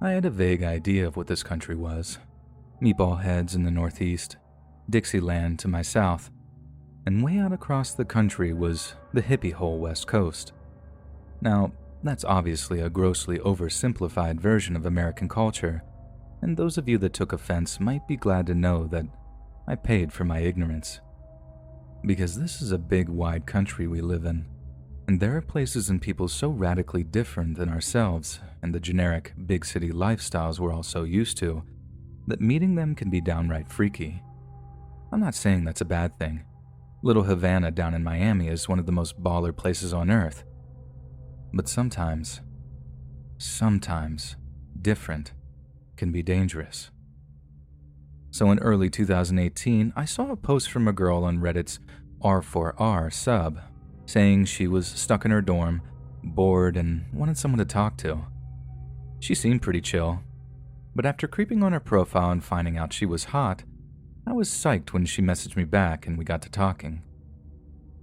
I had a vague idea of what this country was. Meatball heads in the northeast, Dixieland to my south, and way out across the country was the hippie hole west coast. Now, that's obviously a grossly oversimplified version of American culture, and those of you that took offense might be glad to know that I paid for my ignorance. Because this is a big, wide country we live in, and there are places and people so radically different than ourselves and the generic big city lifestyles we're all so used to that meeting them can be downright freaky. I'm not saying that's a bad thing. Little Havana down in Miami is one of the most baller places on earth. But sometimes, different can be dangerous. So in early 2018, I saw a post from a girl on Reddit's R4R sub saying she was stuck in her dorm, bored, and wanted someone to talk to. She seemed pretty chill, but after creeping on her profile and finding out she was hot, I was psyched when she messaged me back and we got to talking.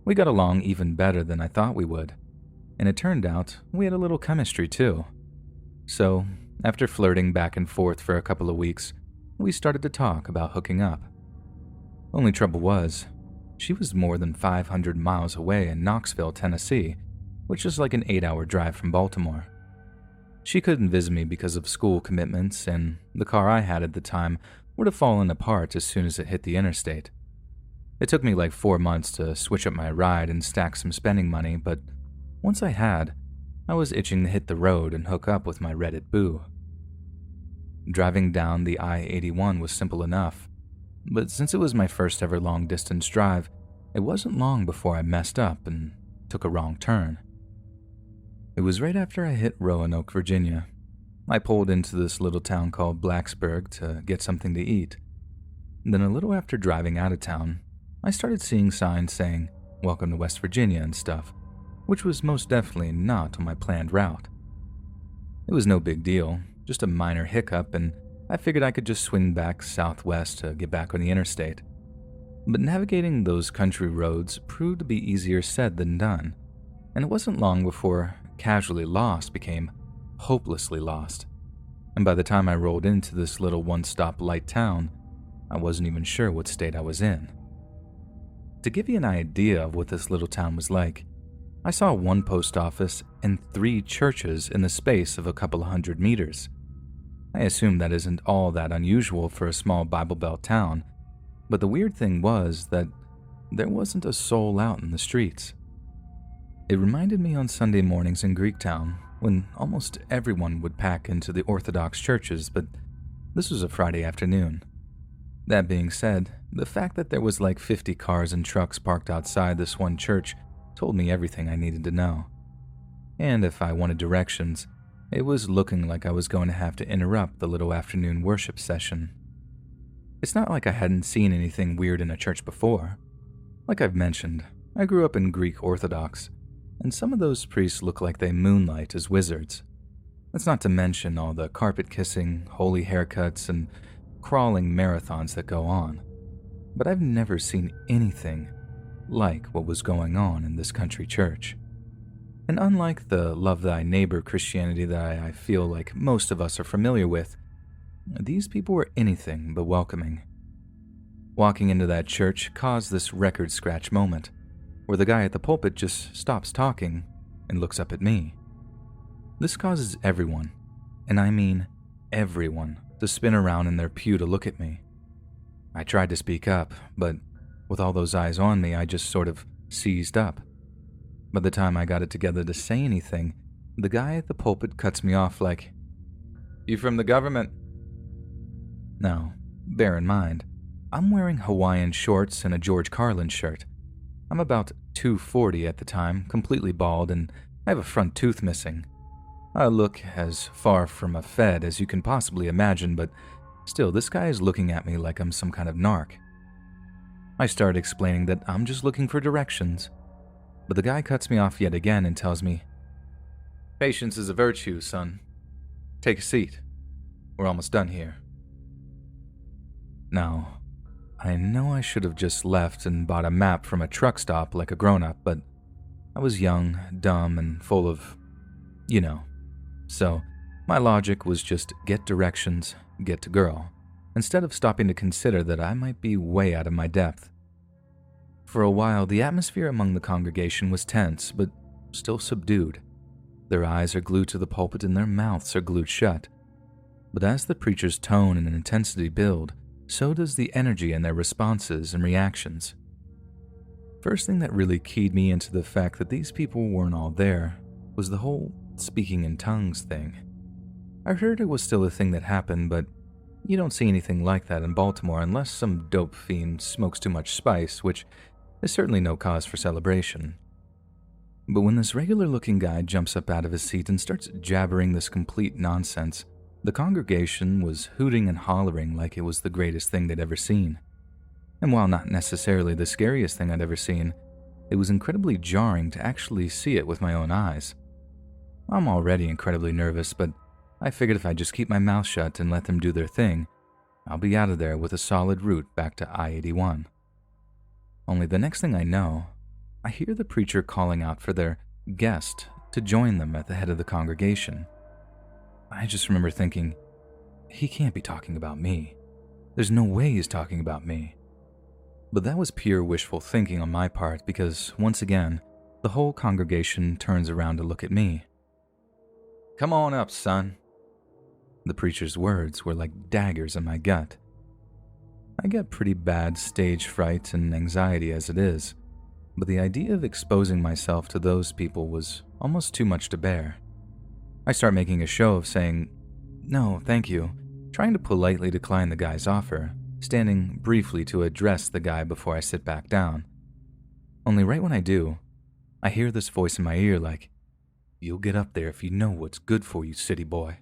We got along even better than I thought we would, and it turned out we had a little chemistry too. So, after flirting back and forth for a couple of weeks, we started to talk about hooking up. Only trouble was, she was more than 500 miles away in Knoxville, Tennessee, which is like an 8-hour drive from Baltimore. She couldn't visit me because of school commitments, and the car I had at the time would have fallen apart as soon as it hit the interstate. It took me like 4 months to switch up my ride and stack some spending money, but once I had, I was itching to hit the road and hook up with my Reddit boo. Driving down the I-81 was simple enough, but since it was my first ever long-distance drive, it wasn't long before I messed up and took a wrong turn. It was right after I hit Roanoke, Virginia. I pulled into this little town called Blacksburg to get something to eat. Then a little after driving out of town, I started seeing signs saying, "Welcome to West Virginia" and stuff, which was most definitely not on my planned route. It was no big deal, just a minor hiccup, and I figured I could just swing back southwest to get back on the interstate. But navigating those country roads proved to be easier said than done, and it wasn't long before casually lost became hopelessly lost. And by the time I rolled into this little one-stop light town, I wasn't even sure what state I was in. To give you an idea of what this little town was like, I saw one post office and 3 churches in the space of a couple of 100 meters. I assume that isn't all that unusual for a small Bible Belt town, but the weird thing was that there wasn't a soul out in the streets. It reminded me on Sunday mornings in Greektown, when almost everyone would pack into the Orthodox churches, but this was a Friday afternoon. That being said, the fact that there was like 50 cars and trucks parked outside this one church told me everything I needed to know. And if I wanted directions, it was looking like I was going to have to interrupt the little afternoon worship session. It's not like I hadn't seen anything weird in a church before. Like I've mentioned, I grew up in Greek Orthodox, and some of those priests look like they moonlight as wizards. That's not to mention all the carpet kissing, holy haircuts, and crawling marathons that go on. But I've never seen anything like what was going on in this country church. And unlike the love thy neighbor Christianity that I feel like most of us are familiar with, these people were anything but welcoming. Walking into that church caused this record scratch moment, where the guy at the pulpit just stops talking and looks up at me. This causes everyone, and I mean everyone, to spin around in their pew to look at me. I tried to speak up, but with all those eyes on me, I just sort of seized up. By the time I got it together to say anything, the guy at the pulpit cuts me off like, "You from the government?" Now, bear in mind, I'm wearing Hawaiian shorts and a George Carlin shirt. I'm about 240 at the time, completely bald, and I have a front tooth missing. I look as far from a Fed as you can possibly imagine, but still, this guy is looking at me like I'm some kind of narc. I start explaining that I'm just looking for directions, but the guy cuts me off yet again and tells me, "Patience is a virtue, son. Take a seat. We're almost done here." Now, I know I should have just left and bought a map from a truck stop like a grown-up, but I was young, dumb, and full of, So, My logic was just get directions, get to girl, instead of stopping to consider that I might be way out of my depth. For a while, the atmosphere among the congregation was tense, but still subdued. Their eyes are glued to the pulpit and their mouths are glued shut. But as the preacher's tone and intensity build, so does the energy in their responses and reactions. First thing that really keyed me into the fact that these people weren't all there was the whole speaking in tongues thing. I heard it was still a thing that happened, but you don't see anything like that in Baltimore unless some dope fiend smokes too much spice, which is certainly no cause for celebration. But when this regular-looking guy jumps up out of his seat and starts jabbering this complete nonsense, the congregation was hooting and hollering like it was the greatest thing they'd ever seen. And while not necessarily the scariest thing I'd ever seen, it was incredibly jarring to actually see it with my own eyes. I'm already incredibly nervous, but I figured if I just keep my mouth shut and let them do their thing, I'll be out of there with a solid route back to I-81. Only the next thing I know, I hear the preacher calling out for their guest to join them at the head of the congregation. I just remember thinking, he can't be talking about me. There's no way he's talking about me. But that was pure wishful thinking on my part because, once again, the whole congregation turns around to look at me. "Come on up, son." The preacher's words were like daggers in my gut. I get pretty bad stage fright and anxiety as it is, but the idea of exposing myself to those people was almost too much to bear. I start making a show of saying, "No, thank you," trying to politely decline the guy's offer, standing briefly to address the guy before I sit back down. Only right when I do, I hear this voice in my ear like, "You'll get up there if you know what's good for you, city boy."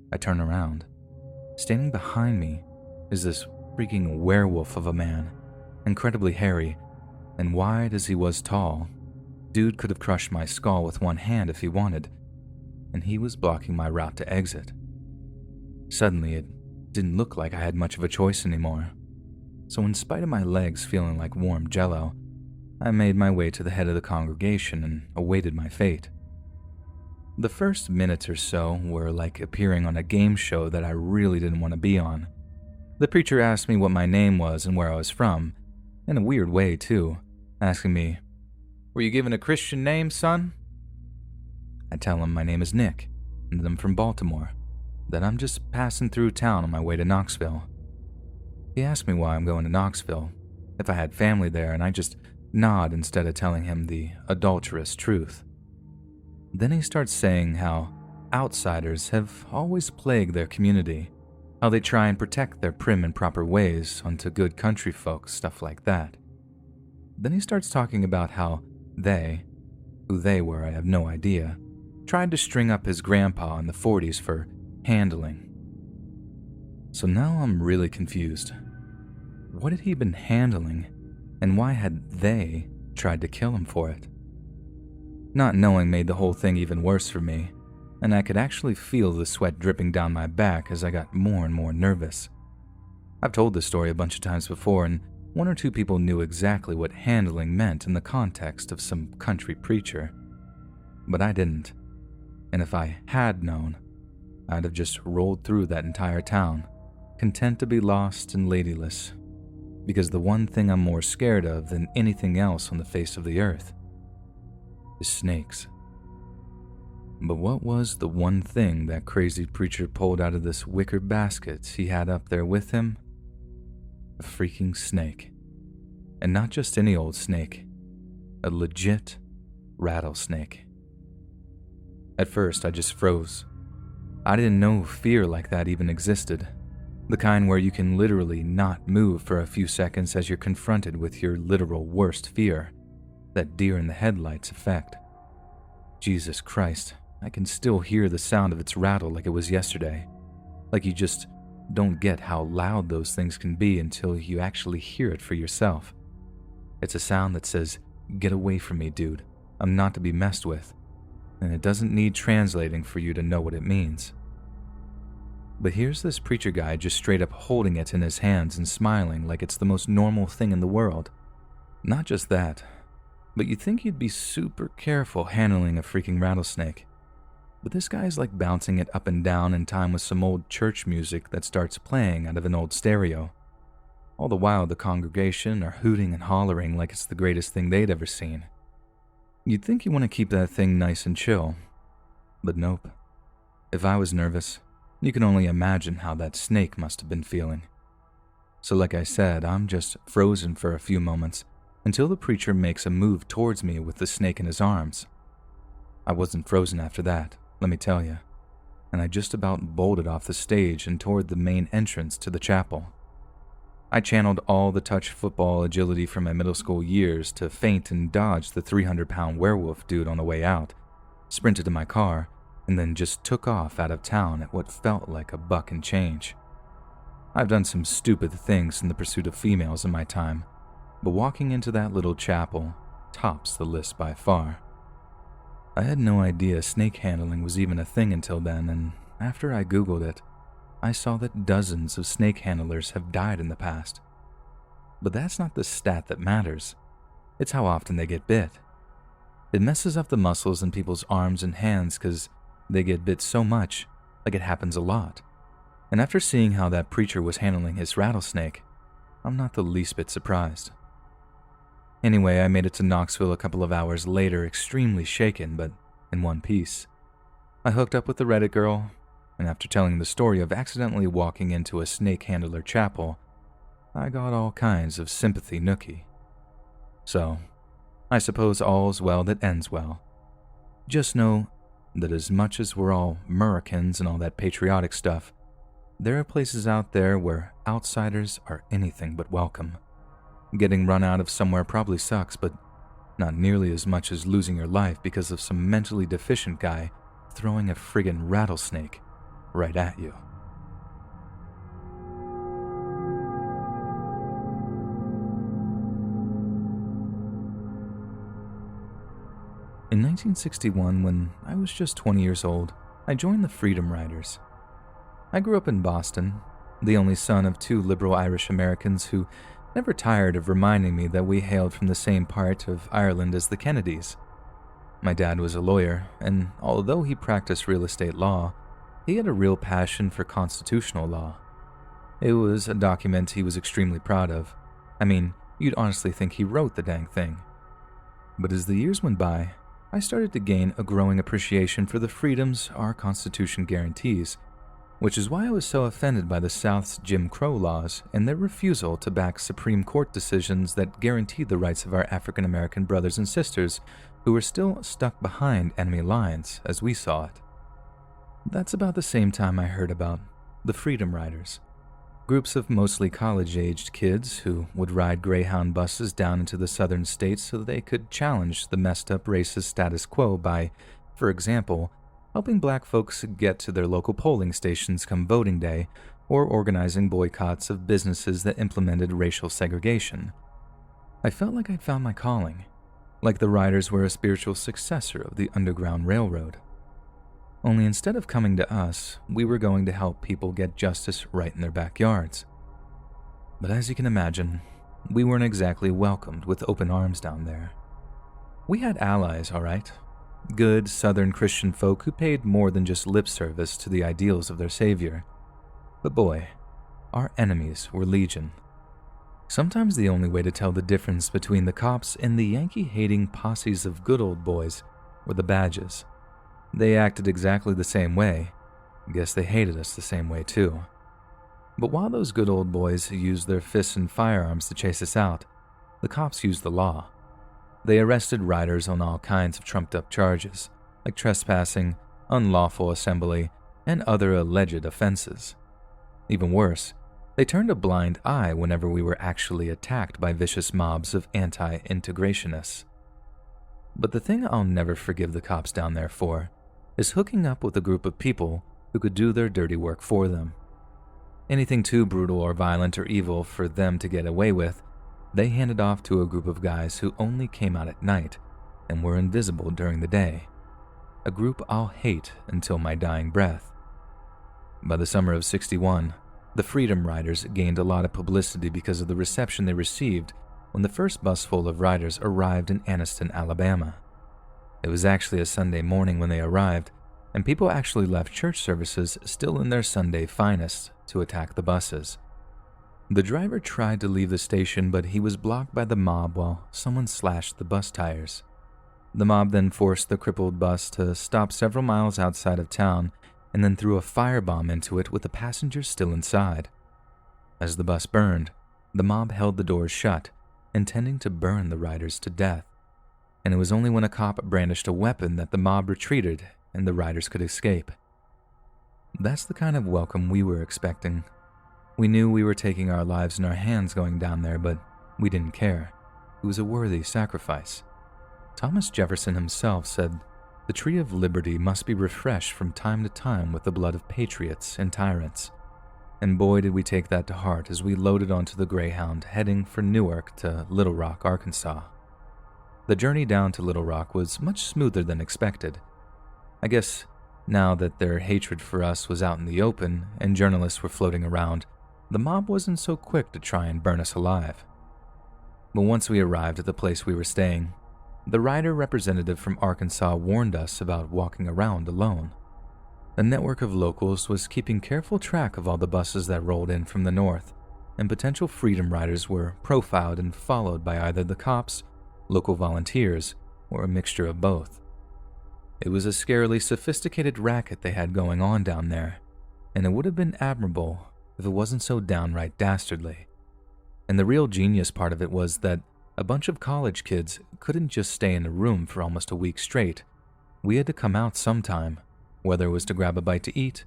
I turn around. Standing behind me is this freaking werewolf of a man, incredibly hairy, and wide as he was tall. Dude could have crushed my skull with one hand if he wanted, and he was blocking my route to exit. Suddenly, it didn't look like I had much of a choice anymore. So in spite of my legs feeling like warm jello, I made my way to the head of the congregation and awaited my fate. The first minute or so were like appearing on a game show that I really didn't want to be on. The preacher asked me what my name was and where I was from, in a weird way too, asking me, "Were you given a Christian name, son?" I tell him my name is Nick, and that I'm from Baltimore, that I'm just passing through town on my way to Knoxville. He asked me why I'm going to Knoxville, if I had family there, and I just nod instead of telling him the adulterous truth. Then he starts saying how outsiders have always plagued their community, how they try and protect their prim and proper ways onto good country folk, stuff like that. Then he starts talking about how they, who they were I have no idea, tried to string up his grandpa in the 40s for handling. So now I'm really confused. What had he been handling, and why had they tried to kill him for it? Not knowing made the whole thing even worse for me, and I could actually feel the sweat dripping down my back as I got more and more nervous. I've told this story a bunch of times before, and one or two people knew exactly what handling meant in the context of some country preacher. But I didn't, and if I had known, I'd have just rolled through that entire town, content to be lost and ladyless, because the one thing I'm more scared of than anything else on the face of the earth is snakes. But what was the one thing that crazy preacher pulled out of this wicker basket he had up there with him? A freaking snake. And not just any old snake, a legit rattlesnake. At first, I just froze. I didn't know fear like that even existed. The kind where you can literally not move for a few seconds as you're confronted with your literal worst fear, that deer in the headlights effect. Jesus Christ, I can still hear the sound of its rattle like it was yesterday. Like you just don't get how loud those things can be until you actually hear it for yourself. It's a sound that says, "Get away from me, dude. I'm not to be messed with." And it doesn't need translating for you to know what it means. But here's this preacher guy just straight up holding it in his hands and smiling like it's the most normal thing in the world. Not just that, but you'd think you'd be super careful handling a freaking rattlesnake. but this guy's like bouncing it up and down in time with some old church music that starts playing out of an old stereo. All the while, the congregation are hooting and hollering like it's the greatest thing they'd ever seen. You'd think you want to keep that thing nice and chill, but nope. If I was nervous, you can only imagine how that snake must have been feeling. So like I said, I'm just frozen for a few moments until the preacher makes a move towards me with the snake in his arms. I wasn't frozen after that, let me tell you, and I just about bolted off the stage and toward the main entrance to the chapel. I channeled all the touch football agility from my middle school years to feint and dodge the 300-pound werewolf dude on the way out, sprinted to my car, and then just took off out of town at what felt like a buck and change. I've done some stupid things in the pursuit of females in my time, but walking into that little chapel tops the list by far. I had no idea snake handling was even a thing until then, and after I Googled it, I saw that dozens of snake handlers have died in the past. But that's not the stat that matters. It's how often they get bit. It messes up the muscles in people's arms and hands because they get bit so much, like it happens a lot. And after seeing how that preacher was handling his rattlesnake, I'm not the least bit surprised. Anyway, I made it to Knoxville a couple of hours later, extremely shaken, but in one piece. I hooked up with the Reddit girl, and after telling the story of accidentally walking into a snake handler chapel, I got all kinds of sympathy nookie. So, I suppose all's well that ends well. Just know that as much as we're all Americans and all that patriotic stuff, there are places out there where outsiders are anything but welcome. Getting run out of somewhere probably sucks, but not nearly as much as losing your life because of some mentally deficient guy throwing a friggin' rattlesnake right at you. In 1961, when I was just 20 years old, I joined the Freedom Riders. I grew up in Boston, the only son of two liberal Irish Americans who never tired of reminding me that we hailed from the same part of Ireland as the Kennedys. My dad was a lawyer, and although he practiced real estate law, he had a real passion for constitutional law. It was a document he was extremely proud of. I mean, you'd honestly think he wrote the dang thing. But as the years went by, I started to gain a growing appreciation for the freedoms our Constitution guarantees, which is why I was so offended by the South's Jim Crow laws and their refusal to back Supreme Court decisions that guaranteed the rights of our African American brothers and sisters who were still stuck behind enemy lines as we saw it. That's about the same time I heard about the Freedom Riders, groups of mostly college-aged kids who would ride Greyhound buses down into the southern states so they could challenge the messed-up racist status quo by, for example, helping black folks get to their local polling stations come voting day or organizing boycotts of businesses that implemented racial segregation. I felt like I'd found my calling, like the Riders were a spiritual successor of the Underground Railroad. Only instead of coming to us, we were going to help people get justice right in their backyards. But as you can imagine, we weren't exactly welcomed with open arms down there. We had allies, all right. Good Southern Christian folk who paid more than just lip service to the ideals of their savior. But boy, our enemies were legion. Sometimes the only way to tell the difference between the cops and the Yankee-hating posses of good old boys were the badges. They acted exactly the same way. Guess they hated us the same way too. But while those good old boys used their fists and firearms to chase us out, the cops used the law. They arrested riders on all kinds of trumped-up charges, like trespassing, unlawful assembly, and other alleged offenses. Even worse, they turned a blind eye whenever we were actually attacked by vicious mobs of anti-integrationists. But the thing I'll never forgive the cops down there for is hooking up with a group of people who could do their dirty work for them. Anything too brutal or violent or evil for them to get away with, they handed off to a group of guys who only came out at night and were invisible during the day. A group I'll hate until my dying breath. By the summer of '61, the Freedom Riders gained a lot of publicity because of the reception they received when the first bus full of riders arrived in Anniston, Alabama. It was actually a Sunday morning when they arrived, and people actually left church services still in their Sunday finest to attack the buses. The driver tried to leave the station, but he was blocked by the mob while someone slashed the bus tires. The mob then forced the crippled bus to stop several miles outside of town and then threw a firebomb into it with the passengers still inside. As the bus burned, the mob held the doors shut, intending to burn the riders to death, and it was only when a cop brandished a weapon that the mob retreated and the riders could escape. That's the kind of welcome we were expecting. We knew we were taking our lives in our hands going down there, but we didn't care. It was a worthy sacrifice. Thomas Jefferson himself said, "The tree of liberty must be refreshed from time to time with the blood of patriots and tyrants." And boy did we take that to heart as we loaded onto the Greyhound heading for Newark to Little Rock, Arkansas. The journey down to Little Rock was much smoother than expected. I guess now that their hatred for us was out in the open and journalists were floating around, the mob wasn't so quick to try and burn us alive. But once we arrived at the place we were staying, the rider representative from Arkansas warned us about walking around alone. A network of locals was keeping careful track of all the buses that rolled in from the north, and potential freedom riders were profiled and followed by either the cops, local volunteers, or a mixture of both. It was a scarily sophisticated racket they had going on down there, and it would have been admirable if it wasn't so downright dastardly. And the real genius part of it was that a bunch of college kids couldn't just stay in a room for almost a week straight. We had to come out sometime, whether it was to grab a bite to eat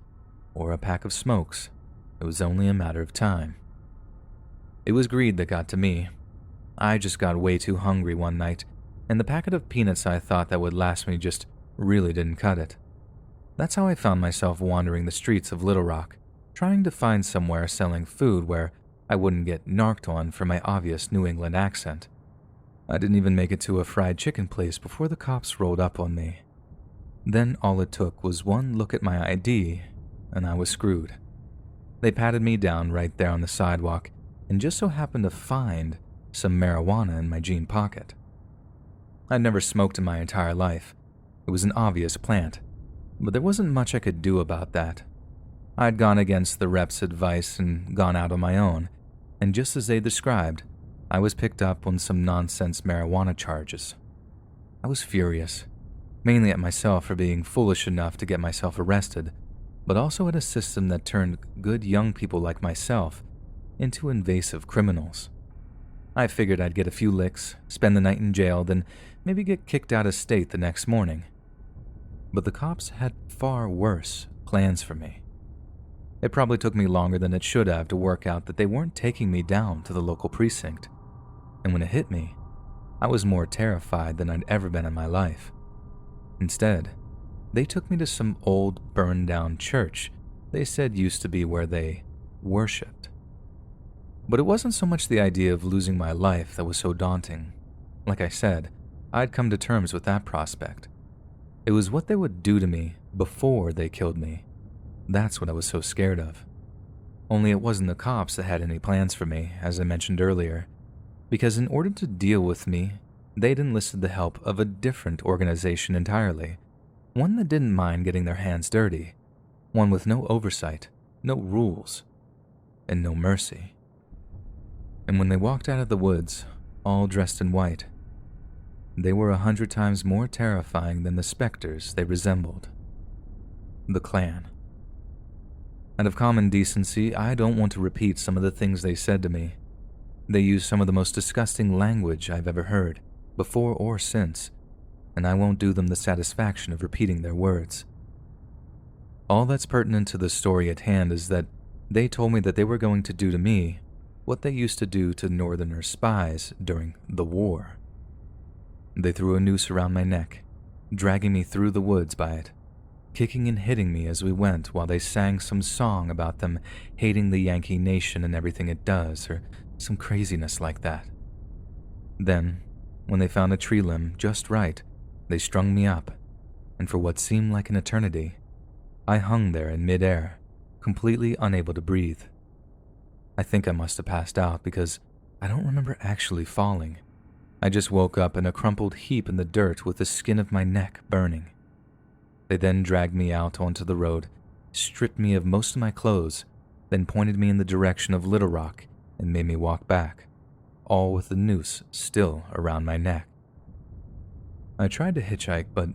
or a pack of smokes. It was only a matter of time. It was greed that got to me. I just got way too hungry one night, and the packet of peanuts I thought that would last me just really didn't cut it. That's how I found myself wandering the streets of Little Rock, trying to find somewhere selling food where I wouldn't get narked on for my obvious New England accent. I didn't even make it to a fried chicken place before the cops rolled up on me. Then all it took was one look at my ID, and I was screwed. They patted me down right there on the sidewalk and just so happened to find some marijuana in my jean pocket. I'd never smoked in my entire life. It was an obvious plant, but there wasn't much I could do about that. I'd gone against the rep's advice and gone out on my own, and just as they described, I was picked up on some nonsense marijuana charges. I was furious, mainly at myself for being foolish enough to get myself arrested, but also at a system that turned good young people like myself into invasive criminals. I figured I'd get a few licks, spend the night in jail, then maybe get kicked out of state the next morning. But the cops had far worse plans for me. It probably took me longer than it should have to work out that they weren't taking me down to the local precinct. And when it hit me, I was more terrified than I'd ever been in my life. Instead, they took me to some old, burned-down church they said used to be where they worshipped. But it wasn't so much the idea of losing my life that was so daunting. Like I said, I'd come to terms with that prospect. It was what they would do to me before they killed me. That's what I was so scared of. Only it wasn't the cops that had any plans for me, as I mentioned earlier, because in order to deal with me, they'd enlisted the help of a different organization entirely, one that didn't mind getting their hands dirty, one with no oversight, no rules, and no mercy. And when they walked out of the woods, all dressed in white, they were 100 times more terrifying than the specters they resembled. The Klan. Out of common decency, I don't want to repeat some of the things they said to me. They used some of the most disgusting language I've ever heard, before or since, and I won't do them the satisfaction of repeating their words. All that's pertinent to the story at hand is that they told me that they were going to do to me what they used to do to Northerners' spies during the war. They threw a noose around my neck, dragging me through the woods by it, kicking and hitting me as we went while they sang some song about them hating the Yankee nation and everything it does, or some craziness like that. Then, when they found a tree limb just right, they strung me up, and for what seemed like an eternity, I hung there in midair, completely unable to breathe. I think I must have passed out because I don't remember actually falling. I just woke up in a crumpled heap in the dirt with the skin of my neck burning. They then dragged me out onto the road, stripped me of most of my clothes, then pointed me in the direction of Little Rock and made me walk back, all with the noose still around my neck. I tried to hitchhike, but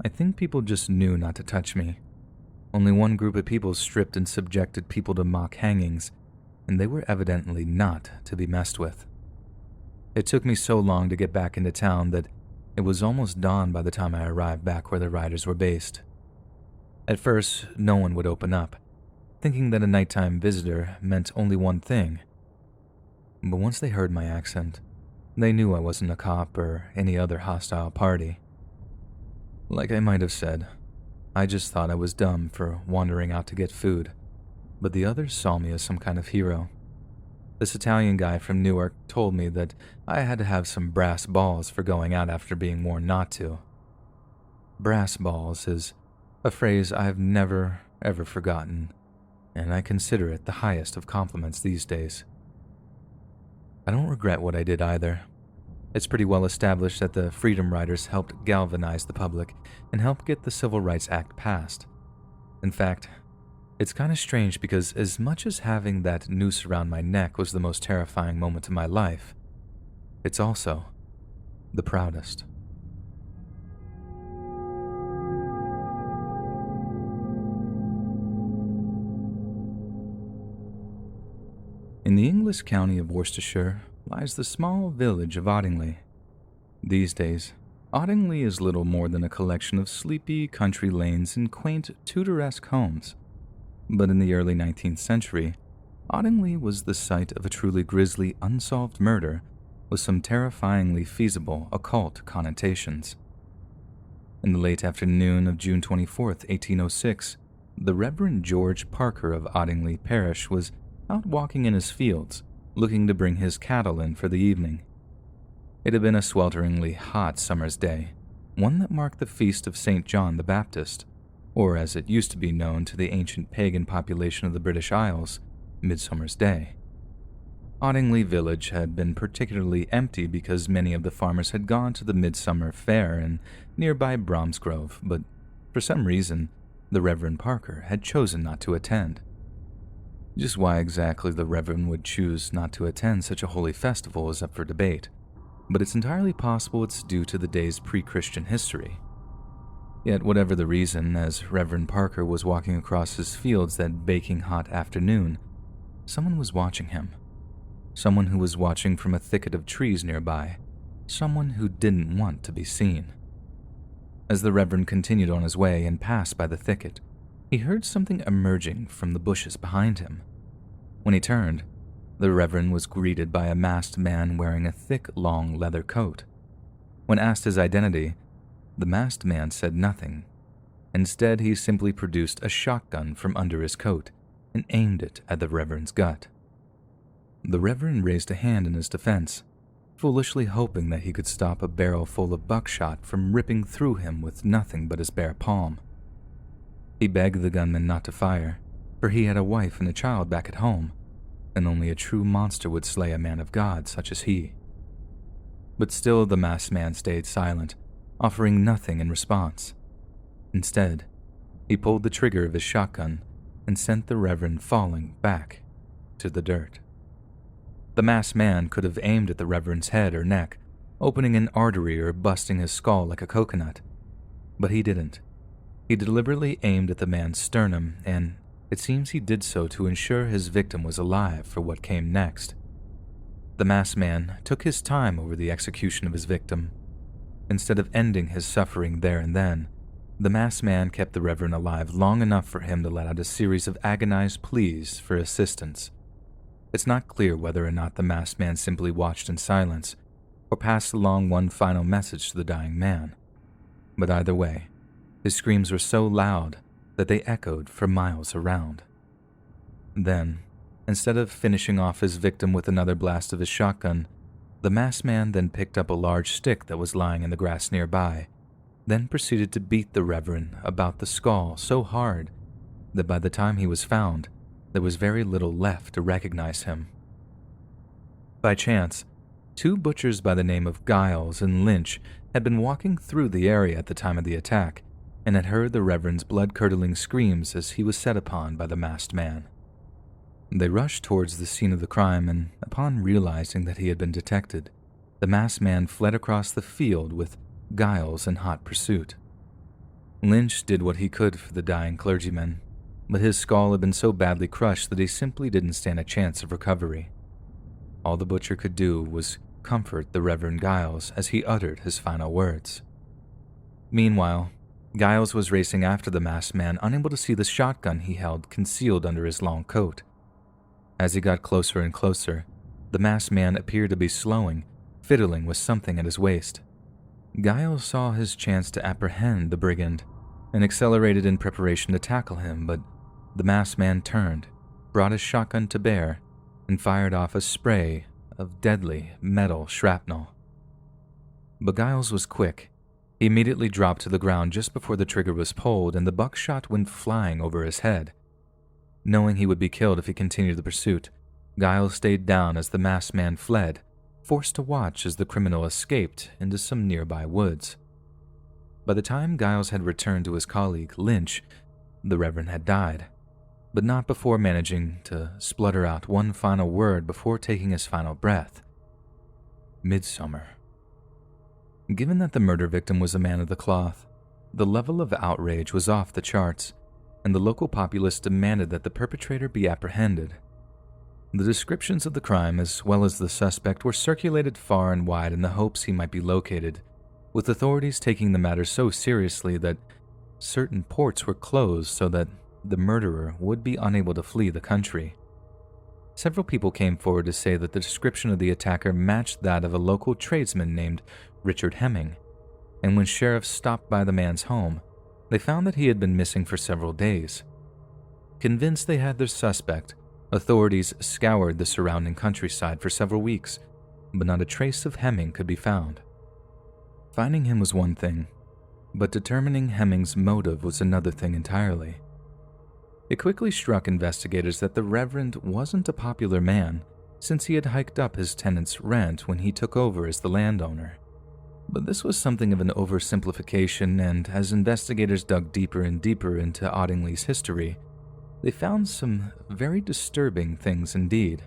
I think people just knew not to touch me. Only one group of people stripped and subjected people to mock hangings, and they were evidently not to be messed with. It took me so long to get back into town that it was almost dawn by the time I arrived back where the riders were based. At first, no one would open up, thinking that a nighttime visitor meant only one thing. But once they heard my accent, they knew I wasn't a cop or any other hostile party. Like I might have said, I just thought I was dumb for wandering out to get food, but the others saw me as some kind of hero. This Italian guy from Newark told me that I had to have some brass balls for going out after being warned not to. Brass balls is a phrase I've never, ever forgotten, and I consider it the highest of compliments these days. I don't regret what I did either. It's pretty well established that the Freedom Riders helped galvanize the public and help get the Civil Rights Act passed. In fact, it's kind of strange because as much as having that noose around my neck was the most terrifying moment of my life, it's also the proudest. In the English county of Worcestershire lies the small village of Ottingley. These days, Ottingley is little more than a collection of sleepy country lanes and quaint Tudoresque homes. But in the early 19th century, Ottingley was the site of a truly grisly unsolved murder with some terrifyingly feasible occult connotations. In the late afternoon of June 24th, 1806, the Reverend George Parker of Ottingley Parish was out walking in his fields, looking to bring his cattle in for the evening. It had been a swelteringly hot summer's day, one that marked the feast of St. John the Baptist, or as it used to be known to the ancient pagan population of the British Isles, Midsummer's Day. Ottingley village had been particularly empty because many of the farmers had gone to the Midsummer Fair in nearby Bromsgrove, but for some reason, the Reverend Parker had chosen not to attend. Just why exactly the Reverend would choose not to attend such a holy festival is up for debate, but it's entirely possible it's due to the day's pre-Christian history. Yet whatever the reason, as Reverend Parker was walking across his fields that baking hot afternoon, someone was watching him. Someone who was watching from a thicket of trees nearby. Someone who didn't want to be seen. As the Reverend continued on his way and passed by the thicket, he heard something emerging from the bushes behind him. When he turned, the Reverend was greeted by a masked man wearing a thick, long leather coat. When asked his identity, the masked man said nothing. Instead, he simply produced a shotgun from under his coat and aimed it at the Reverend's gut. The Reverend raised a hand in his defense, foolishly hoping that he could stop a barrel full of buckshot from ripping through him with nothing but his bare palm. He begged the gunman not to fire, for he had a wife and a child back at home, and only a true monster would slay a man of God such as he. But still the masked man stayed silent, offering nothing in response. Instead, he pulled the trigger of his shotgun and sent the Reverend falling back to the dirt. The masked man could have aimed at the Reverend's head or neck, opening an artery or busting his skull like a coconut, but he didn't. He deliberately aimed at the man's sternum, and it seems he did so to ensure his victim was alive for what came next. The masked man took his time over the execution of his victim. Instead of ending his suffering there and then, the masked man kept the Reverend alive long enough for him to let out a series of agonized pleas for assistance. It's not clear whether or not the masked man simply watched in silence or passed along one final message to the dying man. But either way, his screams were so loud that they echoed for miles around. Then, instead of finishing off his victim with another blast of his shotgun, the masked man then picked up a large stick that was lying in the grass nearby, then proceeded to beat the Reverend about the skull so hard that by the time he was found, there was very little left to recognize him. By chance, two butchers by the name of Giles and Lynch had been walking through the area at the time of the attack, and had heard the Reverend's blood-curdling screams as he was set upon by the masked man. They rushed towards the scene of the crime, and upon realizing that he had been detected, the masked man fled across the field with Giles in hot pursuit. Lynch did what he could for the dying clergyman, but his skull had been so badly crushed that he simply didn't stand a chance of recovery. All the butcher could do was comfort the Reverend Giles as he uttered his final words. Meanwhile, Giles was racing after the masked man, unable to see the shotgun he held concealed under his long coat. As he got closer and closer, the masked man appeared to be slowing, fiddling with something at his waist. Giles saw his chance to apprehend the brigand and accelerated in preparation to tackle him, but the masked man turned, brought his shotgun to bear, and fired off a spray of deadly metal shrapnel. But Giles was quick. He immediately dropped to the ground just before the trigger was pulled, and the buckshot went flying over his head. Knowing he would be killed if he continued the pursuit, Giles stayed down as the masked man fled, forced to watch as the criminal escaped into some nearby woods. By the time Giles had returned to his colleague, Lynch, the Reverend had died, but not before managing to splutter out one final word before taking his final breath. Midsummer. Given that the murder victim was a man of the cloth, the level of outrage was off the charts, and the local populace demanded that the perpetrator be apprehended. The descriptions of the crime as well as the suspect were circulated far and wide in the hopes he might be located, with authorities taking the matter so seriously that certain ports were closed so that the murderer would be unable to flee the country. Several people came forward to say that the description of the attacker matched that of a local tradesman named Richard Hemming, and when sheriffs stopped by the man's home, they found that he had been missing for several days. Convinced they had their suspect, authorities scoured the surrounding countryside for several weeks, but not a trace of Hemming could be found. Finding him was one thing, but determining Hemming's motive was another thing entirely. It quickly struck investigators that the Reverend wasn't a popular man, since he had hiked up his tenant's rent when he took over as the landowner. But this was something of an oversimplification, and as investigators dug deeper and deeper into Ottingley's history, they found some very disturbing things indeed.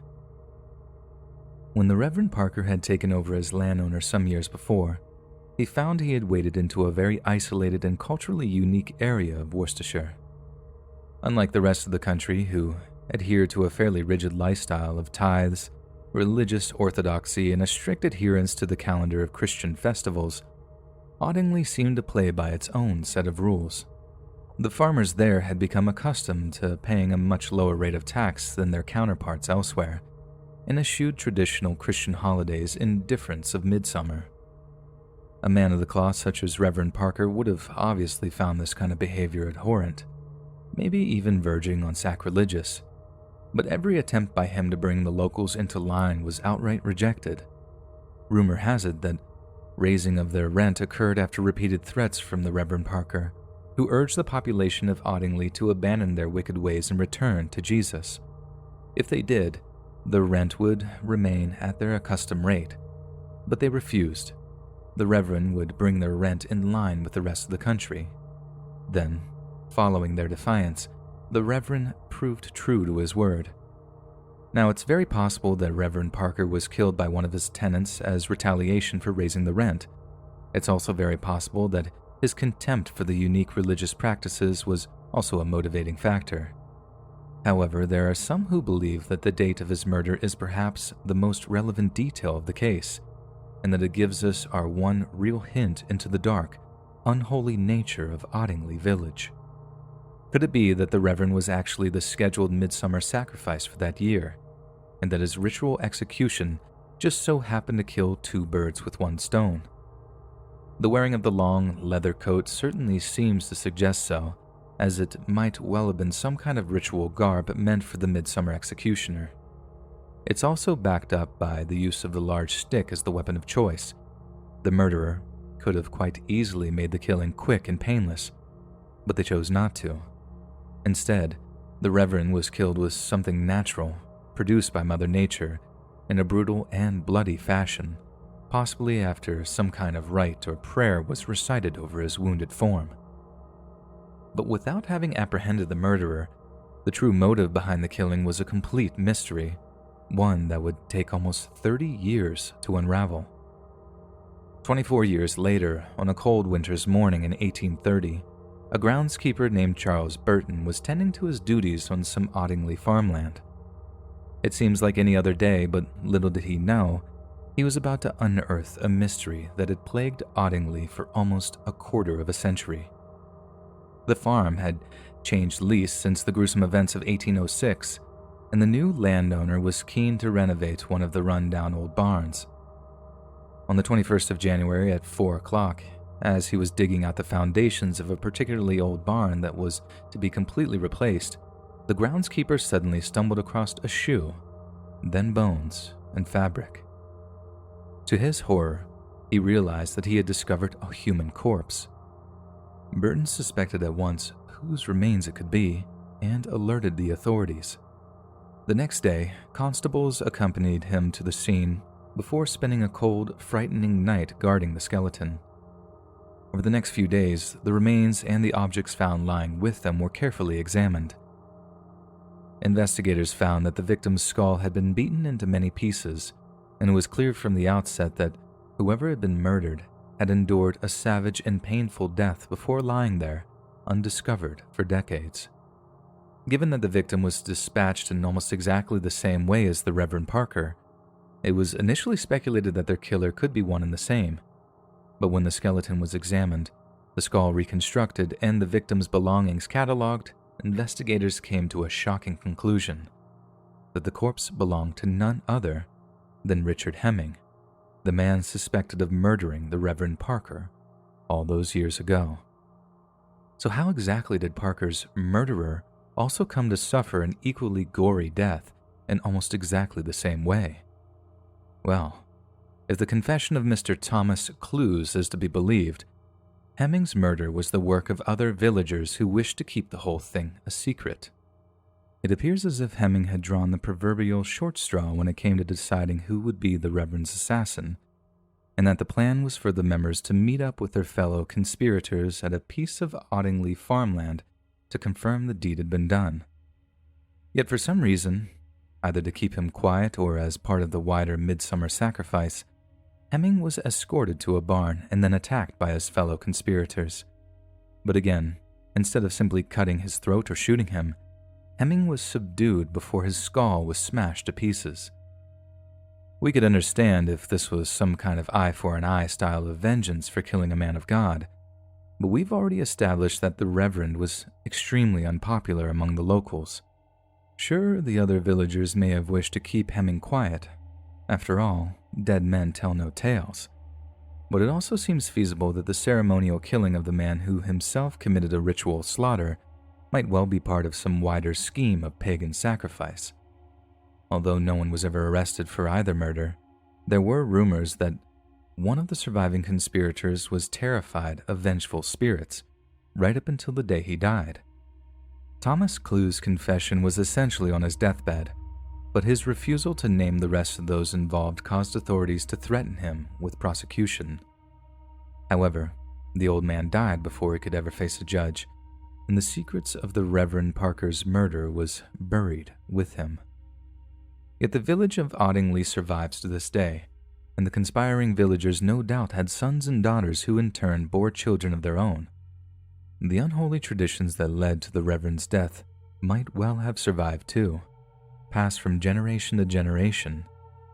When the Reverend Parker had taken over as landowner some years before, he found he had waded into a very isolated and culturally unique area of Worcestershire. Unlike the rest of the country, who adhered to a fairly rigid lifestyle of tithes, religious orthodoxy, and a strict adherence to the calendar of Christian festivals, Ottingley seemed to play by its own set of rules. The farmers there had become accustomed to paying a much lower rate of tax than their counterparts elsewhere, and eschewed traditional Christian holidays in difference of midsummer. A man of the cloth such as Reverend Parker would have obviously found this kind of behavior abhorrent, maybe even verging on sacrilegious, but every attempt by him to bring the locals into line was outright rejected. Rumor has it that raising of their rent occurred after repeated threats from the Reverend Parker, who urged the population of Ottingley to abandon their wicked ways and return to Jesus. If they did, the rent would remain at their accustomed rate, but they refused. The Reverend would bring their rent in line with the rest of the country. Then, following their defiance, the Reverend proved true to his word. Now, it's very possible that Reverend Parker was killed by one of his tenants as retaliation for raising the rent. It's also very possible that his contempt for the unique religious practices was also a motivating factor. However, there are some who believe that the date of his murder is perhaps the most relevant detail of the case, and that it gives us our one real hint into the dark, unholy nature of Ottingley Village. Could it be that the Reverend was actually the scheduled midsummer sacrifice for that year, and that his ritual execution just so happened to kill two birds with one stone? The wearing of the long leather coat certainly seems to suggest so, as it might well have been some kind of ritual garb meant for the midsummer executioner. It's also backed up by the use of the large stick as the weapon of choice. The murderer could have quite easily made the killing quick and painless, but they chose not to. Instead, the Reverend was killed with something natural, produced by Mother Nature, in a brutal and bloody fashion, possibly after some kind of rite or prayer was recited over his wounded form. But without having apprehended the murderer, the true motive behind the killing was a complete mystery, one that would take almost 30 years to unravel. 24 years later, on a cold winter's morning in 1830, a groundskeeper named Charles Burton was tending to his duties on some Ottingley farmland. It seems like any other day, but little did he know, he was about to unearth a mystery that had plagued Ottingley for almost a quarter of a century. The farm had changed lease since the gruesome events of 1806, and the new landowner was keen to renovate one of the run-down old barns. On the 21st of January at 4 o'clock, as he was digging out the foundations of a particularly old barn that was to be completely replaced, the groundskeeper suddenly stumbled across a shoe, then bones and fabric. To his horror, he realized that he had discovered a human corpse. Burton suspected at once whose remains it could be and alerted the authorities. The next day, constables accompanied him to the scene before spending a cold, frightening night guarding the skeleton. Over the next few days, the remains and the objects found lying with them were carefully examined. Investigators found that the victim's skull had been beaten into many pieces, and it was clear from the outset that whoever had been murdered had endured a savage and painful death before lying there, undiscovered for decades. Given that the victim was dispatched in almost exactly the same way as the Reverend Parker, it was initially speculated that their killer could be one and the same. But when the skeleton was examined, the skull reconstructed, and the victim's belongings cataloged, investigators came to a shocking conclusion: that the corpse belonged to none other than Richard Hemming, the man suspected of murdering the Reverend Parker all those years ago. So how exactly did Parker's murderer also come to suffer an equally gory death in almost exactly the same way? Well, if the confession of Mr. Thomas Clues is to be believed, Hemming's murder was the work of other villagers who wished to keep the whole thing a secret. It appears as if Hemming had drawn the proverbial short straw when it came to deciding who would be the Reverend's assassin, and that the plan was for the members to meet up with their fellow conspirators at a piece of Ottingley farmland to confirm the deed had been done. Yet for some reason, either to keep him quiet or as part of the wider midsummer sacrifice, Hemming was escorted to a barn and then attacked by his fellow conspirators. But again, instead of simply cutting his throat or shooting him, Hemming was subdued before his skull was smashed to pieces. We could understand if this was some kind of eye for an eye style of vengeance for killing a man of God, but we've already established that the Reverend was extremely unpopular among the locals. Sure, the other villagers may have wished to keep Hemming quiet. After all, dead men tell no tales. But it also seems feasible that the ceremonial killing of the man who himself committed a ritual slaughter might well be part of some wider scheme of pagan sacrifice. Although no one was ever arrested for either murder, there were rumors that one of the surviving conspirators was terrified of vengeful spirits, right up until the day he died. Thomas Clue's confession was essentially on his deathbed, but his refusal to name the rest of those involved caused authorities to threaten him with prosecution. However, the old man died before he could ever face a judge, and the secrets of the Reverend Parker's murder was buried with him. Yet the village of Ottingley survives to this day, and the conspiring villagers no doubt had sons and daughters who in turn bore children of their own. The unholy traditions that led to the Reverend's death might well have survived too, passed from generation to generation,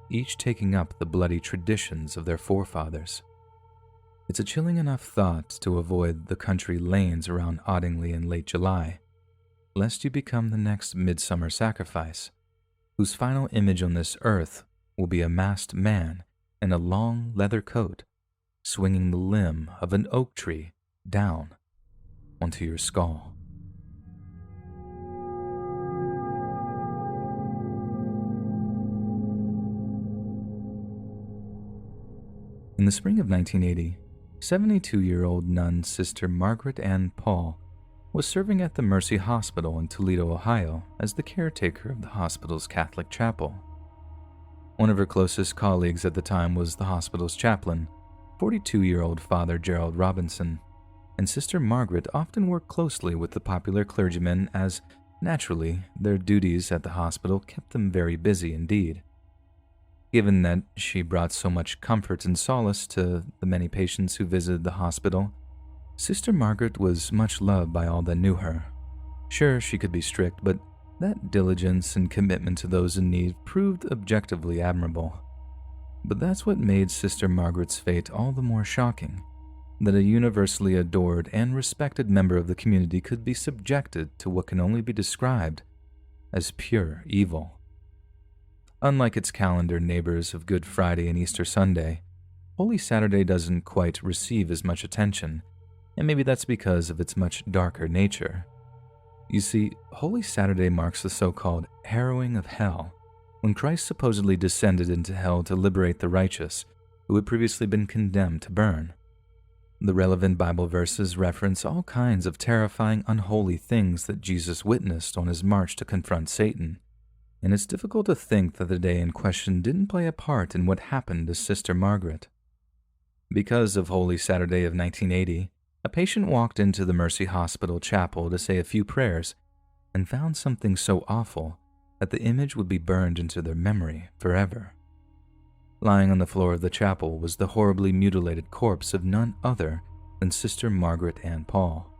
each taking up the bloody traditions of their forefathers. It's a chilling enough thought to avoid the country lanes around Ottingley in late July, lest you become the next midsummer sacrifice, whose final image on this earth will be a masked man in a long leather coat, swinging the limb of an oak tree down onto your skull. In the spring of 1980, 72-year-old nun Sister Margaret Ann Paul was serving at the Mercy Hospital in Toledo, Ohio, as the caretaker of the hospital's Catholic chapel. One of her closest colleagues at the time was the hospital's chaplain, 42-year-old Father Gerald Robinson, and Sister Margaret often worked closely with the popular clergymen as, naturally, their duties at the hospital kept them very busy indeed. Given that she brought so much comfort and solace to the many patients who visited the hospital, Sister Margaret was much loved by all that knew her. Sure, she could be strict, but that diligence and commitment to those in need proved objectively admirable. But that's what made Sister Margaret's fate all the more shocking, that a universally adored and respected member of the community could be subjected to what can only be described as pure evil. Unlike its calendar neighbors of Good Friday and Easter Sunday, Holy Saturday doesn't quite receive as much attention, and maybe that's because of its much darker nature. You see, Holy Saturday marks the so-called harrowing of hell, when Christ supposedly descended into hell to liberate the righteous, who had previously been condemned to burn. The relevant Bible verses reference all kinds of terrifying, unholy things that Jesus witnessed on his march to confront Satan, and it's difficult to think that the day in question didn't play a part in what happened to Sister Margaret. Because of Holy Saturday of 1980, a patient walked into the Mercy Hospital chapel to say a few prayers and found something so awful that the image would be burned into their memory forever. Lying on the floor of the chapel was the horribly mutilated corpse of none other than Sister Margaret Ann Paul.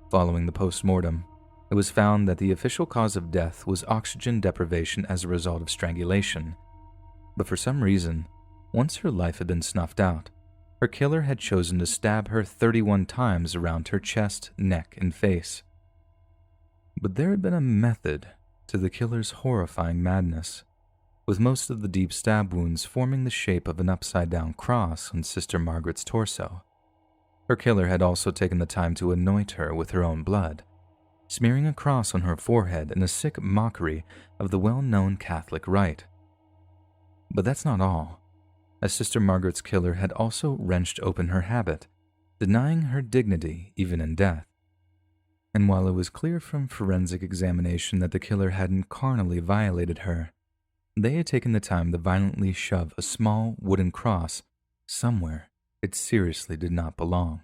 Following the post-mortem, it was found that the official cause of death was oxygen deprivation as a result of strangulation. But for some reason, once her life had been snuffed out, her killer had chosen to stab her 31 times around her chest, neck, and face. But there had been a method to the killer's horrifying madness, with most of the deep stab wounds forming the shape of an upside-down cross on Sister Margaret's torso. Her killer had also taken the time to anoint her with her own blood, smearing a cross on her forehead in a sick mockery of the well-known Catholic rite. But that's not all, as Sister Margaret's killer had also wrenched open her habit, denying her dignity even in death. And while it was clear from forensic examination that the killer hadn't carnally violated her, they had taken the time to violently shove a small wooden cross somewhere it seriously did not belong.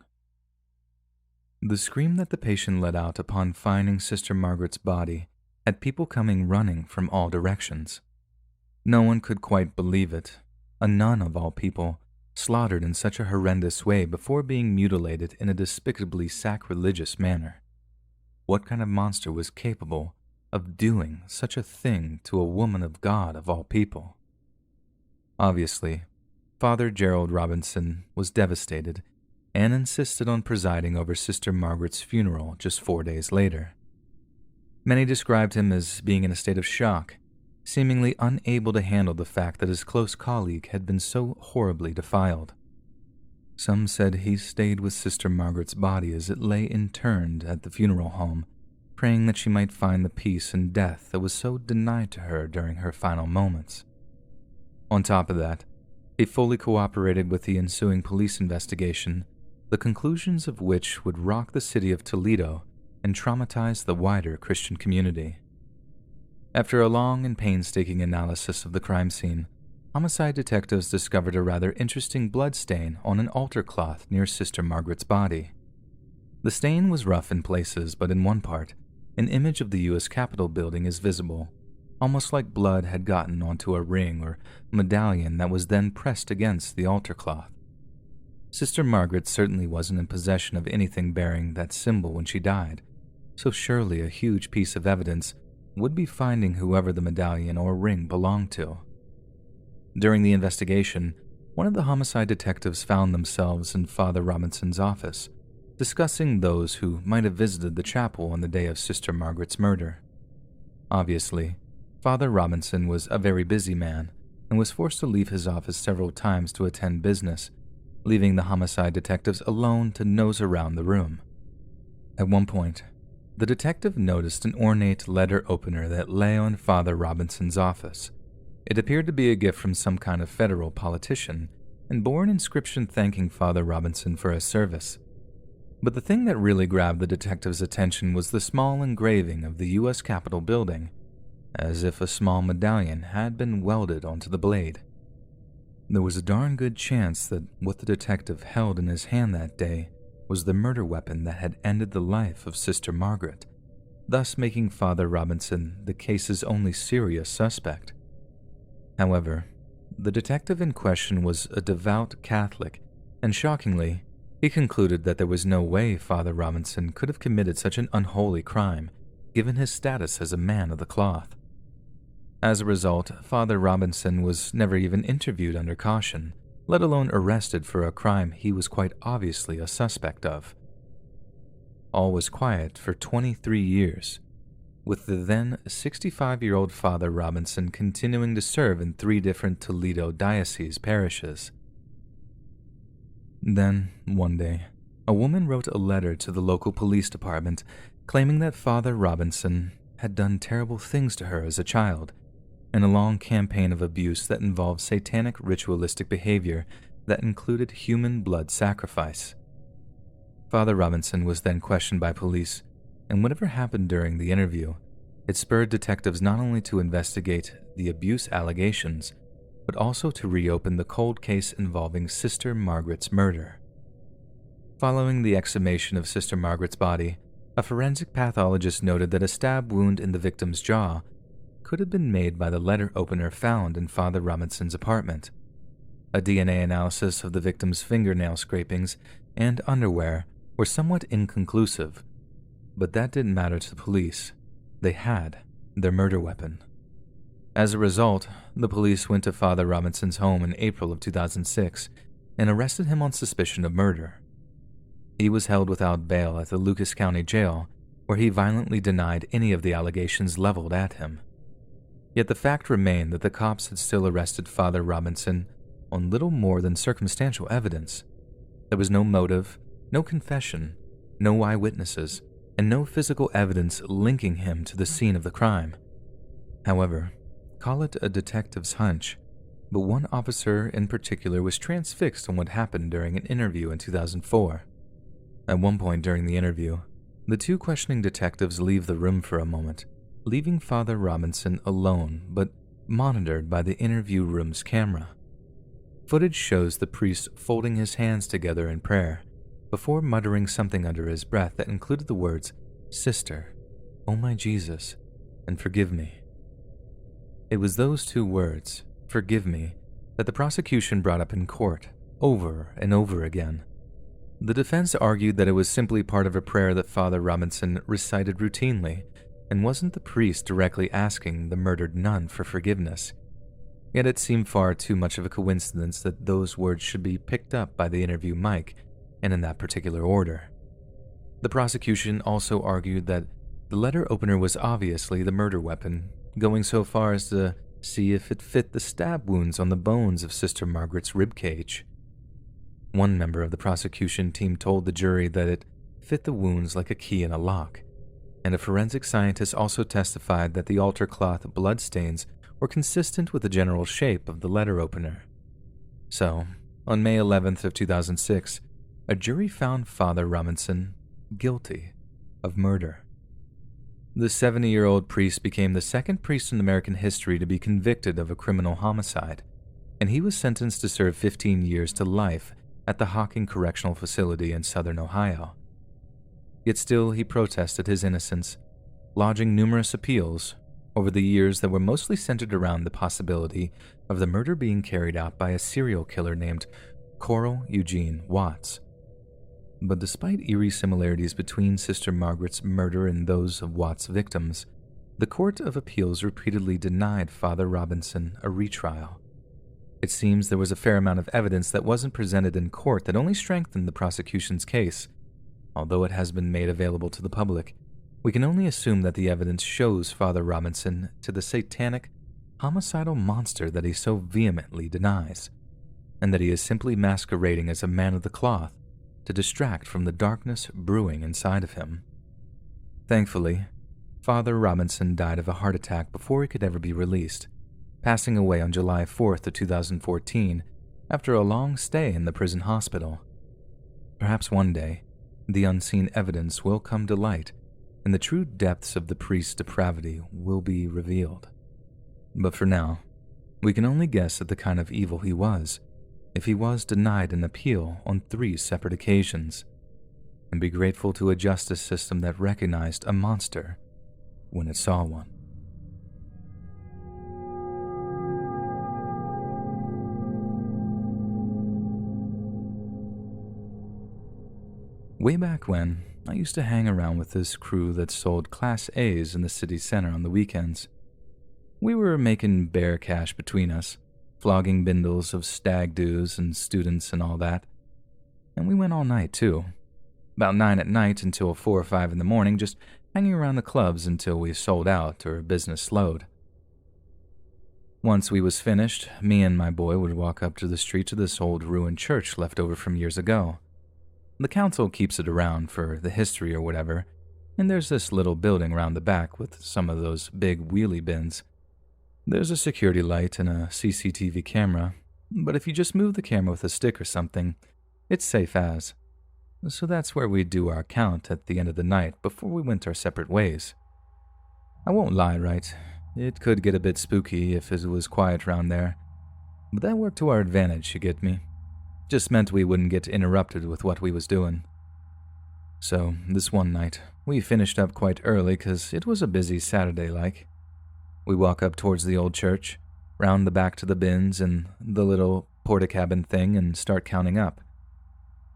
The scream that the patient let out upon finding Sister Margaret's body had people coming running from all directions. No one could quite believe it, a nun of all people, slaughtered in such a horrendous way before being mutilated in a despicably sacrilegious manner. What kind of monster was capable of doing such a thing to a woman of God of all people? Obviously, Father Gerald Robinson was devastated and insisted on presiding over Sister Margaret's funeral just 4 days later. Many described him as being in a state of shock, seemingly unable to handle the fact that his close colleague had been so horribly defiled. Some said he stayed with Sister Margaret's body as it lay interned at the funeral home, praying that she might find the peace in death that was so denied to her during her final moments. On top of that, he fully cooperated with the ensuing police investigation, the conclusions of which would rock the city of Toledo and traumatize the wider Christian community. After a long and painstaking analysis of the crime scene, homicide detectives discovered a rather interesting blood stain on an altar cloth near Sister Margaret's body. The stain was rough in places, but in one part, an image of the U.S. Capitol building is visible, almost like blood had gotten onto a ring or medallion that was then pressed against the altar cloth. Sister Margaret certainly wasn't in possession of anything bearing that symbol when she died, so surely a huge piece of evidence would be finding whoever the medallion or ring belonged to. During the investigation, one of the homicide detectives found themselves in Father Robinson's office, discussing those who might have visited the chapel on the day of Sister Margaret's murder. Obviously, Father Robinson was a very busy man and was forced to leave his office several times to attend business, leaving the homicide detectives alone to nose around the room. At one point, the detective noticed an ornate letter opener that lay on Father Robinson's office. It appeared to be a gift from some kind of federal politician and bore an inscription thanking Father Robinson for his service. But the thing that really grabbed the detective's attention was the small engraving of the U.S. Capitol building, as if a small medallion had been welded onto the blade. There was a darn good chance that what the detective held in his hand that day was the murder weapon that had ended the life of Sister Margaret, thus making Father Robinson the case's only serious suspect. However, the detective in question was a devout Catholic, and shockingly, he concluded that there was no way Father Robinson could have committed such an unholy crime, given his status as a man of the cloth. As a result, Father Robinson was never even interviewed under caution, let alone arrested for a crime he was quite obviously a suspect of. All was quiet for 23 years, with the then 65-year-old Father Robinson continuing to serve in 3 different Toledo diocese parishes. Then, one day, a woman wrote a letter to the local police department claiming that Father Robinson had done terrible things to her as a child, in a long campaign of abuse that involved satanic ritualistic behavior that included human blood sacrifice. Father Robinson was then questioned by police, and whatever happened during the interview, it spurred detectives not only to investigate the abuse allegations, but also to reopen the cold case involving Sister Margaret's murder. Following the exhumation of Sister Margaret's body, a forensic pathologist noted that a stab wound in the victim's jaw could have been made by the letter opener found in Father Robinson's apartment. A DNA analysis of the victim's fingernail scrapings and underwear were somewhat inconclusive, but that didn't matter to the police. They had their murder weapon. As a result, the police went to Father Robinson's home in April of 2006 and arrested him on suspicion of murder. He was held without bail at the Lucas County Jail, where he violently denied any of the allegations leveled at him. Yet the fact remained that the cops had still arrested Father Robinson on little more than circumstantial evidence. There was no motive, no confession, no eyewitnesses, and no physical evidence linking him to the scene of the crime. However, call it a detective's hunch, but one officer in particular was transfixed on what happened during an interview in 2004. At one point during the interview, the 2 questioning detectives leave the room for a moment, leaving Father Robinson alone but monitored by the interview room's camera. Footage shows the priest folding his hands together in prayer before muttering something under his breath that included the words, "Sister, oh my Jesus, and forgive me." It was those 2 words, "forgive me," that the prosecution brought up in court over and over again. The defense argued that it was simply part of a prayer that Father Robinson recited routinely and wasn't the priest directly asking the murdered nun for forgiveness. Yet it seemed far too much of a coincidence that those words should be picked up by the interview mic, and in that particular order. The prosecution also argued that the letter opener was obviously the murder weapon, going so far as to see if it fit the stab wounds on the bones of Sister Margaret's ribcage. One member of the prosecution team told the jury that it fit the wounds like a key in a lock, and a forensic scientist also testified that the altar cloth bloodstains were consistent with the general shape of the letter opener. So, on May 11th of 2006, a jury found Father Robinson guilty of murder. The 70-year-old priest became the second priest in American history to be convicted of a criminal homicide, and he was sentenced to serve 15 years to life at the Hocking Correctional Facility in southern Ohio. Yet still he protested his innocence, lodging numerous appeals over the years that were mostly centered around the possibility of the murder being carried out by a serial killer named Coral Eugene Watts. But despite eerie similarities between Sister Margaret's murder and those of Watts' victims, the Court of Appeals repeatedly denied Father Robinson a retrial. It seems there was a fair amount of evidence that wasn't presented in court that only strengthened the prosecution's case. Although it has been made available to the public, we can only assume that the evidence shows Father Robinson to the satanic, homicidal monster that he so vehemently denies, and that he is simply masquerading as a man of the cloth to distract from the darkness brewing inside of him. Thankfully, Father Robinson died of a heart attack before he could ever be released, passing away on July 4th of 2014 after a long stay in the prison hospital. Perhaps one day, the unseen evidence will come to light and the true depths of the priest's depravity will be revealed. But for now, we can only guess at the kind of evil he was, if he was denied an appeal on 3 separate occasions. and be grateful to a justice system that recognized a monster when it saw one. Way back when, I used to hang around with this crew that sold Class A's in the city center on the weekends. We were making bare cash between us, flogging bindles of stag doos and students and all that. And we went all night, too. About 9 at night until 4 or 5 in the morning, just hanging around the clubs until we sold out or business slowed. Once we was finished, me and my boy would walk up to the street to this old ruined church left over from years ago. The council keeps it around for the history or whatever, and there's this little building around the back with some of those big wheelie bins. There's a security light and a CCTV camera, but if you just move the camera with a stick or something, it's safe as. So that's where we'd do our count at the end of the night before we went our separate ways. I won't lie, right? It could get a bit spooky if it was quiet around there, but that worked to our advantage, you get me? Just meant we wouldn't get interrupted with what we was doing. So, this one night, we finished up quite early 'cause it was a busy Saturday-like. We walk up towards the old church, round the back to the bins and the little porta-cabin thing and start counting up.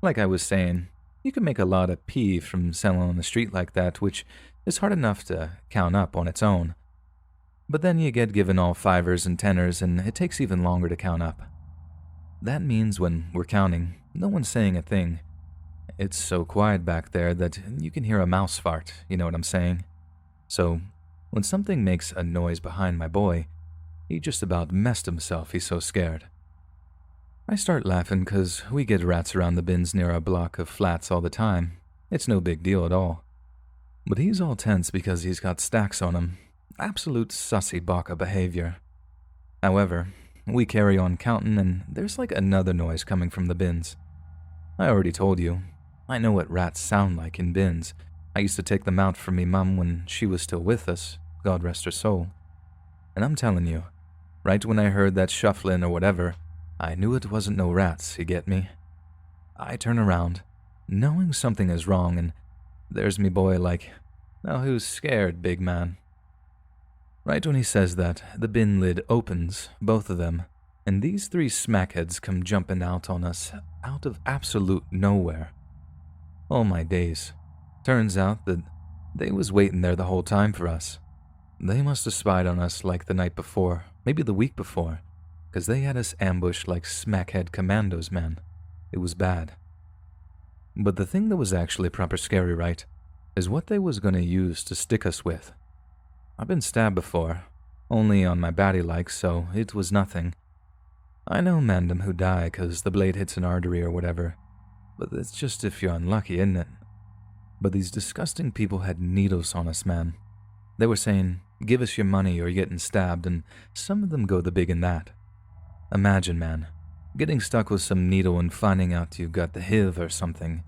Like I was saying, you can make a lot of pee from selling on the street like that, which is hard enough to count up on its own. But then you get given all fivers and tenors and it takes even longer to count up. That means when we're counting, no one's saying a thing. It's so quiet back there that you can hear a mouse fart, you know what I'm saying? So, when something makes a noise behind my boy, he just about messed himself, he's so scared. I start laughing 'cause we get rats around the bins near our block of flats all the time. It's no big deal at all. But he's all tense because he's got stacks on him. Absolute sussy baka behavior. However, we carry on counting and there's like another noise coming from the bins. I already told you, I know what rats sound like in bins. I used to take them out for me mum when she was still with us, God rest her soul. And I'm telling you, right when I heard that shuffling or whatever, I knew it wasn't no rats, you get me? I turn around, knowing something is wrong, and there's me boy like, now who's scared, big man? Right when he says that, the bin lid opens, both of them, and these 3 smackheads come jumping out on us, out of absolute nowhere. Oh my days. Turns out that they was waiting there the whole time for us. They must have spied on us like the night before, maybe the week before, 'cause they had us ambushed like smackhead commandos, man. It was bad. But the thing that was actually proper scary, right, is what they was gonna use to stick us with. I've been stabbed before, only on my baddie like, so it was nothing. I know mandem who die 'cause the blade hits an artery or whatever, but it's just if you're unlucky, isn't it? But these disgusting people had needles on us, man. They were saying, give us your money or you're getting stabbed, and some of them go the big in that. Imagine, man, getting stuck with some needle and finding out you got the HIV or something.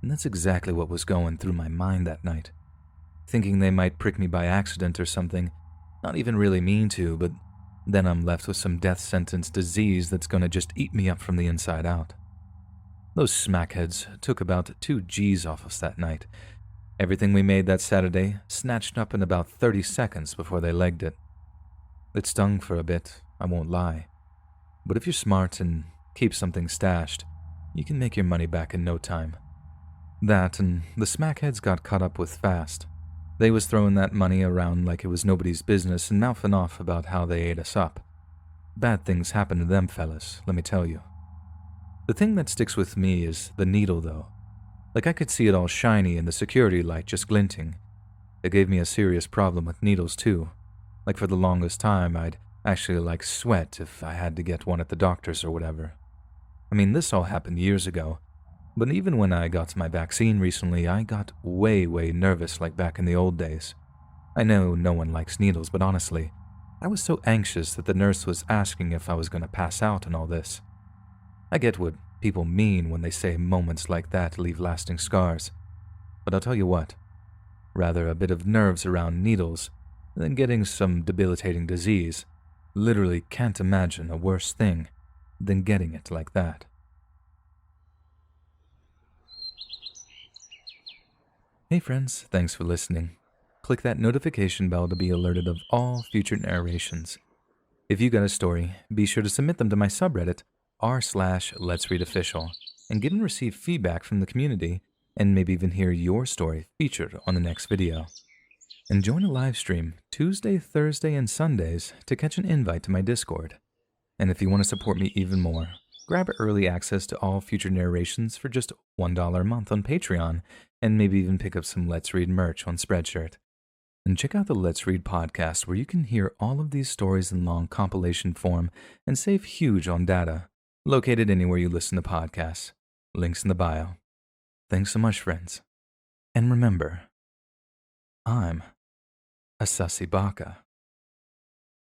And that's exactly what was going through my mind that night. Thinking they might prick me by accident or something, not even really mean to, but then I'm left with some death sentence disease that's gonna just eat me up from the inside out. Those smackheads took about 2 G's off us that night. Everything we made that Saturday snatched up in about 30 seconds before they legged it. It stung for a bit, I won't lie. But if you're smart and keep something stashed, you can make your money back in no time. That and the smackheads got caught up with fast. They was throwing that money around like it was nobody's business and mouthing off about how they ate us up. Bad things happen to them fellas, let me tell you. The thing that sticks with me is the needle, though. Like I could see it all shiny and the security light just glinting. It gave me a serious problem with needles, too. Like for the longest time, I'd actually like sweat if I had to get one at the doctor's or whatever. I mean, this all happened years ago. But even when I got my vaccine recently, I got way nervous like back in the old days. I know no one likes needles, but honestly, I was so anxious that the nurse was asking if I was going to pass out and all this. I get what people mean when they say moments like that leave lasting scars. But I'll tell you what, rather a bit of nerves around needles than getting some debilitating disease. Literally can't imagine a worse thing than getting it like that. Hey friends, thanks for listening. Click that notification bell to be alerted of all future narrations. If you got a story, be sure to submit them to my subreddit, r/letsreadofficial, and get and receive feedback from the community, and maybe even hear your story featured on the next video. And join a live stream Tuesday, Thursday, and Sundays to catch an invite to my Discord. And if you want to support me even more, grab early access to all future narrations for just $1 a month on Patreon, and maybe even pick up some Let's Read merch on Spreadshirt. And check out the Let's Read podcast, where you can hear all of these stories in long compilation form and save huge on data, located anywhere you listen to podcasts. Links in the bio. Thanks so much, friends. And remember, I'm a sussy baka.